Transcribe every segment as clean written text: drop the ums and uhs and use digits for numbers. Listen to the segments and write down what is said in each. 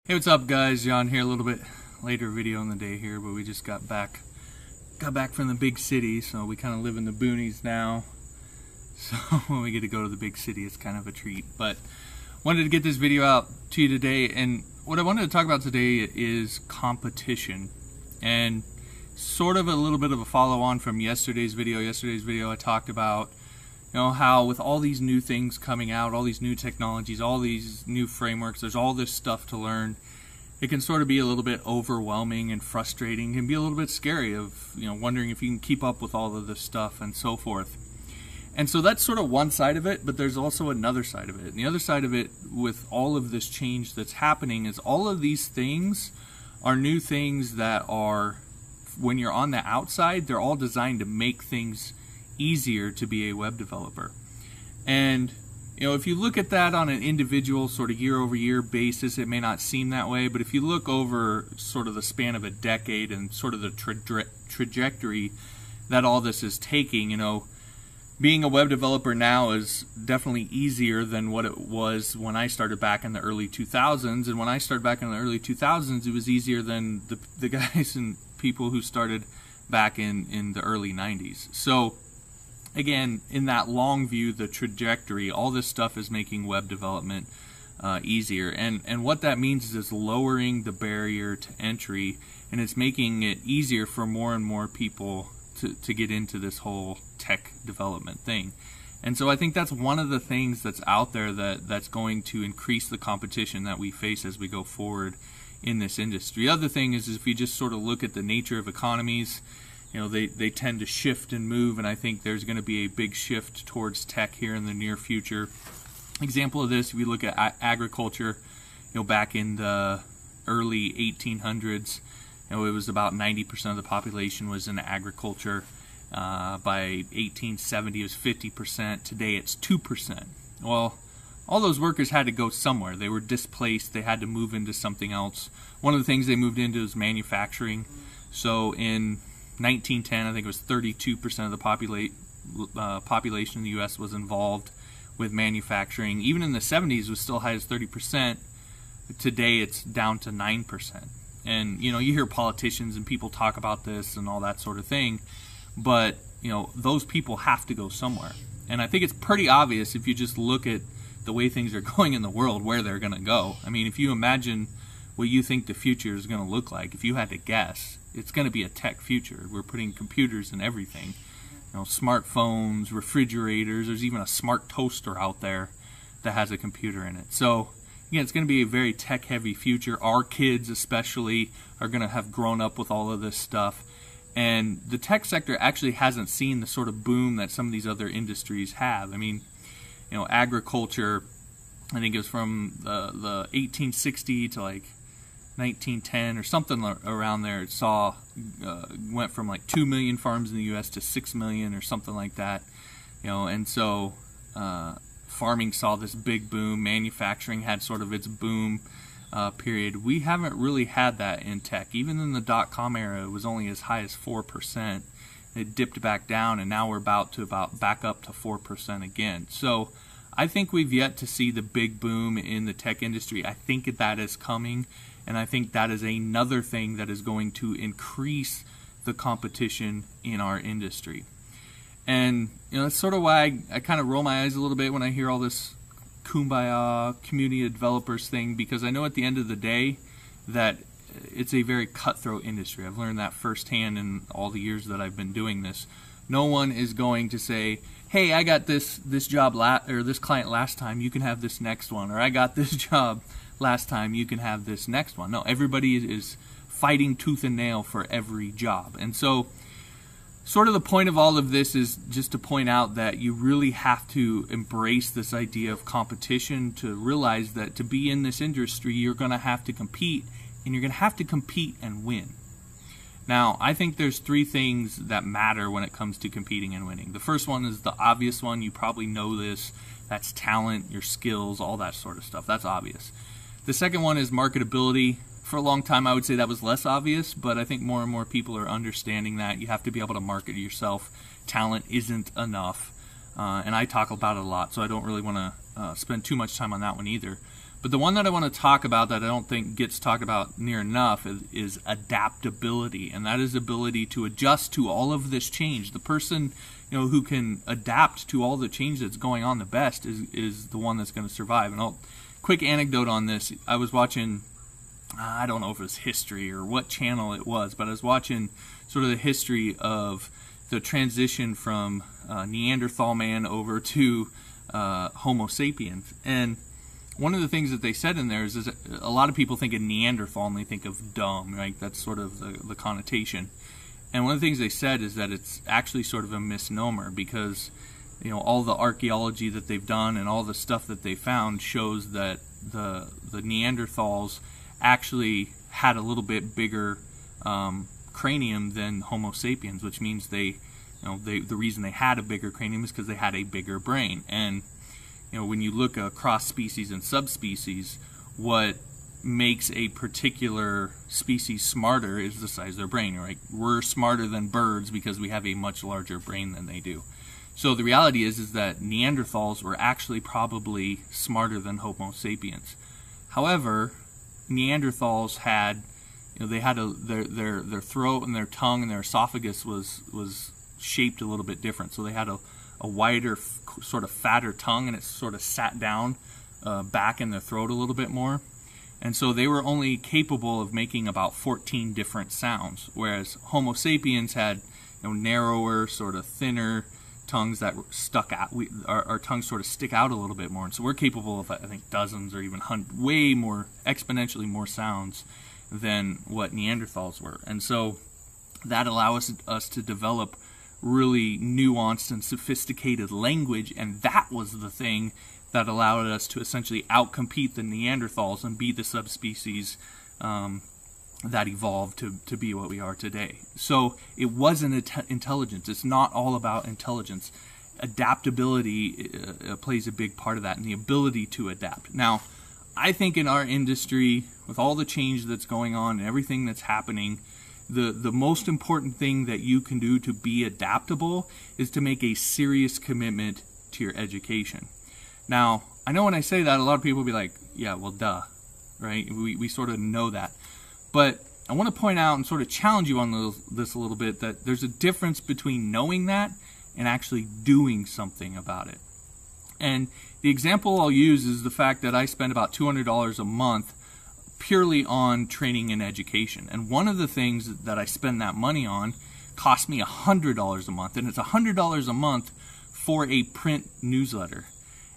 Hey, what's up, guys? John here. A little bit later video in the day here, but we just got back from the big city, so we kind of live in the boonies now. So when we get to go to the big city, it's kind of a treat. But wanted to get this video out to you today, and what I wanted to talk about today is competition, and sort of a little bit of a follow-on from yesterday's video. I talked about, you know, how with all these new things coming out, all these new technologies, all these new frameworks, there's all this stuff to learn. It can sort of be a little bit overwhelming and frustrating, and be a little bit scary of, you know, wondering if you can keep up with all of this stuff and so forth. And so that's sort of one side of it, but there's also another side of it. And the other side of it, with all of this change that's happening, is all of these things are new things that are, when you're on the outside, they're all designed to make things easier to be a web developer. And you know, if you look at that on an individual sort of year-over-year basis, it may not seem that way, but if you look over sort of the span of a decade and sort of the trajectory that all this is taking, you know, being a web developer now is definitely easier than what it was when I started back in the early 2000s. And when I started back in the early 2000s, it was easier than the guys and people who started back in the early 90s. So again, in that long view, the trajectory, all this stuff is making web development easier. And what that means is lowering the barrier to entry, and it's making it easier for more and more people to get into this whole tech development thing. And so I think that's one of the things that's out there that's going to increase the competition that we face as we go forward in this industry. The other thing is if you just sort of look at the nature of economies, you know, they tend to shift and move, and I think there's going to be a big shift towards tech here in the near future. Example of this, if you look at agriculture, you know, back in the early 1800s, you know, it was about 90% of the population was in agriculture. By 1870, it was 50%. Today, it's 2%. Well, all those workers had to go somewhere. They were displaced. They had to move into something else. One of the things they moved into is manufacturing. So in 1910, I think it was 32% of the population in the U.S. was involved with manufacturing. Even in the 70s, it was still high as 30%. Today, it's down to 9%. And, you know, you hear politicians and people talk about this and all that sort of thing, but, you know, those people have to go somewhere. And I think it's pretty obvious if you just look at the way things are going in the world where they're going to go. I mean, if you imagine what you think the future is going to look like, if you had to guess, it's going to be a tech future. We're putting computers in everything. You know, smartphones, refrigerators, there's even a smart toaster out there that has a computer in it. So, again, it's going to be a very tech-heavy future. Our kids especially are going to have grown up with all of this stuff. And the tech sector actually hasn't seen the sort of boom that some of these other industries have. I mean, you know, agriculture, I think it was from the 1860 to like 1910 or something around there. It went from like 2 million farms in the U.S. to 6 million or something like that. You know, and so farming saw this big boom. Manufacturing had sort of its boom period. We haven't really had that in tech. Even in the dot-com era, it was only as high as 4%. It dipped back down, and now we're about back up to 4% again. So I think we've yet to see the big boom in the tech industry. I think that is coming, and I think that is another thing that is going to increase the competition in our industry. And you know, that's sort of why I kind of roll my eyes a little bit when I hear all this kumbaya community of developers thing, because I know at the end of the day that it's a very cutthroat industry. I've learned that firsthand in all the years that I've been doing this. No one is going to say, hey, I got this job or this client last time, you can have this next one, or I got this job last time, you can have this next one. No, everybody is fighting tooth and nail for every job. And so sort of the point of all of this is just to point out that you really have to embrace this idea of competition, to realize that to be in this industry, you're going to have to compete, and you're going to have to compete and win. Now, I think there's three things that matter when it comes to competing and winning. The first one is the obvious one. You probably know this. That's talent, your skills, all that sort of stuff. That's obvious. The second one is marketability. For a long time, I would say that was less obvious, but I think more and more people are understanding that you have to be able to market yourself. Talent isn't enough, and I talk about it a lot, so I don't really want to spend too much time on that one either. But the one that I want to talk about that I don't think gets talked about near enough is adaptability, and that is ability to adjust to all of this change. The person, who can adapt to all the change that's going on the best is the one that's going to survive. And quick anecdote on this: I was watching, I don't know if it was History or what channel it was, but I was watching sort of the history of the transition from Neanderthal man over to Homo sapiens. And one of the things that they said in there is that a lot of people think of Neanderthal and they think of dumb, right? That's sort of the connotation. And one of the things they said is that it's actually sort of a misnomer, because all the archaeology that they've done and all the stuff that they found shows that the Neanderthals actually had a little bit bigger cranium than Homo sapiens, which means the reason they had a bigger cranium is because they had a bigger brain. And when you look across species and subspecies, what makes a particular species smarter is the size of their brain, right? We're smarter than birds because we have a much larger brain than they do. So the reality is that Neanderthals were actually probably smarter than Homo sapiens. However, Neanderthals had, they had their throat and their tongue and their esophagus was shaped a little bit different. So they had a wider, sort of fatter tongue, and it sort of sat down back in their throat a little bit more. And so they were only capable of making about 14 different sounds, whereas Homo sapiens had narrower, sort of thinner tongues that stuck out. Our tongues sort of stick out a little bit more, and so we're capable of, I think, dozens or even way more, exponentially more sounds than what Neanderthals were. And so that allows us to develop really nuanced and sophisticated language, and that was the thing that allowed us to essentially outcompete the Neanderthals and be the subspecies that evolved to be what we are today. So it wasn't intelligence. It's not all about intelligence. Adaptability plays a big part of that, and the ability to adapt. Now, I think in our industry, with all the change that's going on and everything that's happening, the most important thing that you can do to be adaptable is to make a serious commitment to your education. Now, I know when I say that, a lot of people will be like, yeah, well, duh, right? We sort of know that. But I want to point out and sort of challenge you on this a little bit, that there's a difference between knowing that and actually doing something about it. And the example I'll use is the fact that I spend about $200 a month purely on training and education. And one of the things that I spend that money on costs me $100 a month, and it's $100 a month for a print newsletter.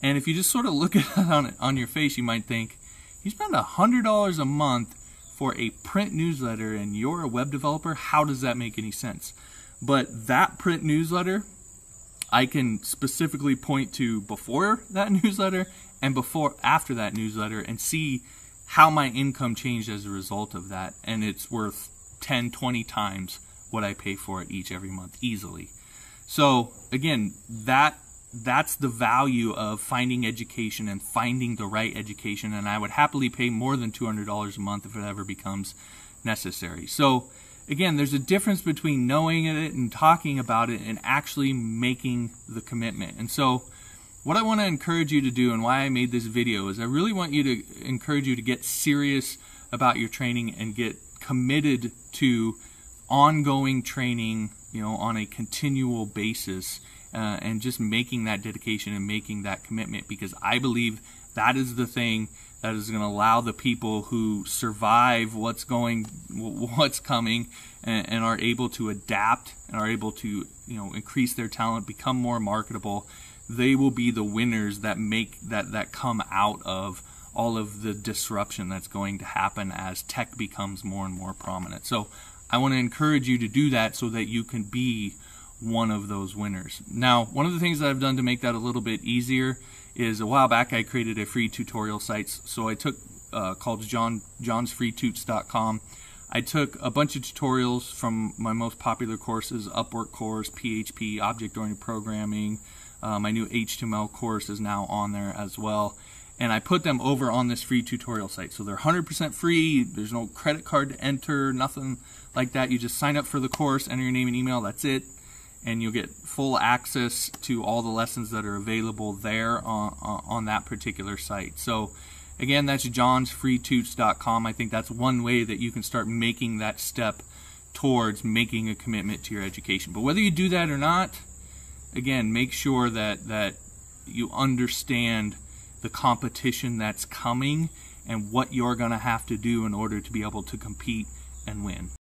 And if you just sort of look at it on your face, you might think, you spend $100 a month for a print newsletter and you're a web developer? How does that make any sense? But that print newsletter, I can specifically point to before that newsletter and after that newsletter and see how my income changed as a result of that. And it's worth 10, 20 times what I pay for it every month easily. So again, that's the value of finding education and finding the right education, and I would happily pay more than $200 a month if it ever becomes necessary. So again, there's a difference between knowing it and talking about it and actually making the commitment. And so what I want to encourage you to do, and why I made this video, is I really want you to encourage you to get serious about your training and get committed to ongoing training, on a continual basis. And just making that dedication and making that commitment, because I believe that is the thing that is going to allow the people who survive what's coming and are able to adapt and are able to increase their talent, become more marketable. They will be the winners that come out of all of the disruption that's going to happen as tech becomes more and more prominent. So I want to encourage you to do that so that you can be one of those winners. Now, one of the things that I've done to make that a little bit easier is a while back I created a free tutorial site. So I took called johnsfreetutes.com. I took a bunch of tutorials from my most popular courses: Upwork course, PHP, object-oriented programming. My new HTML course is now on there as well. And I put them over on this free tutorial site. So they're 100% free. There's no credit card to enter, nothing like that. You just sign up for the course, enter your name and email, that's it. And you'll get full access to all the lessons that are available there on that particular site. So again, that's johnsfreetoots.com. I think that's one way that you can start making that step towards making a commitment to your education. But whether you do that or not, again, make sure that you understand the competition that's coming and what you're going to have to do in order to be able to compete and win.